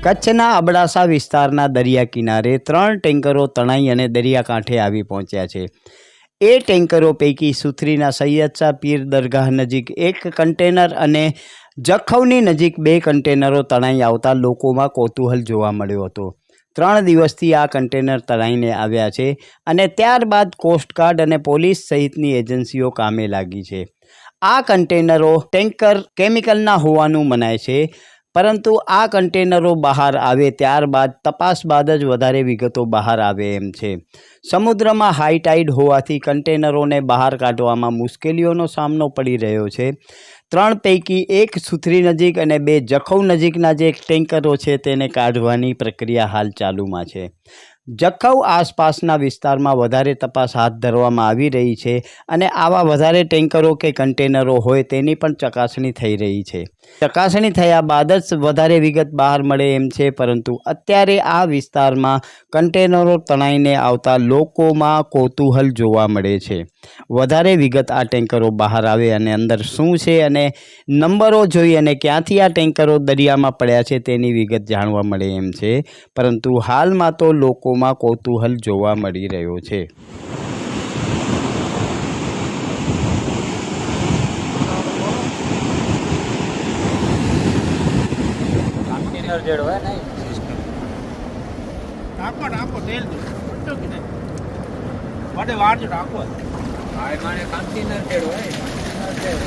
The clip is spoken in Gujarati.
કચ્છના અબડાસા વિસ્તારના દરિયા કિનારે 3 ટેન્કરો તણાઈ અને દરિયાકાંઠે આવી પહોંચ્યા છે। એ ટેન્કરો પૈકી સુથરીના સૈયદશાહ પીર દરગાહ નજીક એક કન્ટેનર અને જખૌની નજીક 2 કન્ટેનરો તણાઈ આવતા લોકોમાં કૌતૂહલ જોવા મળ્યો હતો। 3 દિવસથી આ કન્ટેનર તણાઈને આવ્યા છે અને ત્યારબાદ કોસ્ટગાર્ડ અને પોલીસ સહિતની એજન્સીઓ કામે લાગી છે। આ કન્ટેનરો ટેન્કર કેમિકલના હોવાનું મનાય છે, પરંતુ આ કન્ટેનરો બહાર આવે ત્યારબાદ તપાસ બાદ જ વધારે વિગતો બહાર આવે એમ છે। સમુદ્રમાં હાઈ ટાઈડ હોવાથી કન્ટેનરોને બહાર કાઢવામાં મુશ્કેલીઓનો સામનો પડી રહ્યો છે। 3 પૈકી 1 સુથરી નજીક અને 2 જખૌ નજીકના જે ટેન્કરો છે તેને કાઢવાની પ્રક્રિયા હાલ ચાલુમાં છે। જખૌ આસપાસના વિસ્તારમાં વધારે તપાસ હાથ ધરવામાં આવી રહી છે અને આવા વધારે ટેન્કરો કે કન્ટેનરો હોય તેની પણ ચકાસણી થઈ રહી છે। ચકાસણી થયા બાદ જ વધારે વિગત બહાર મળે એમ છે, પરંતુ અત્યારે આ વિસ્તારમાં કન્ટેનરો તણાઈને આવતા લોકોમાં કૌતૂહલ જોવા મળે છે। વધારે વિગત આ ટેન્કરો બહાર આવે અને અંદર શું છે અને નંબરો જોઈ અને ક્યાંથી આ ટેન્કરો દરિયામાં પડ્યા છે તેની વિગત જાણવા મળે એમ છે, પરંતુ હાલમાં તો લોકોમાં કૌતૂહલ જોવા મળી રહ્યો છે। ટાંકો તેલ પટ્ટો કે નહીં વાડે વાડજો ટાંકો હા મારે કન્ટેનર જેડો હે કન્ટેનર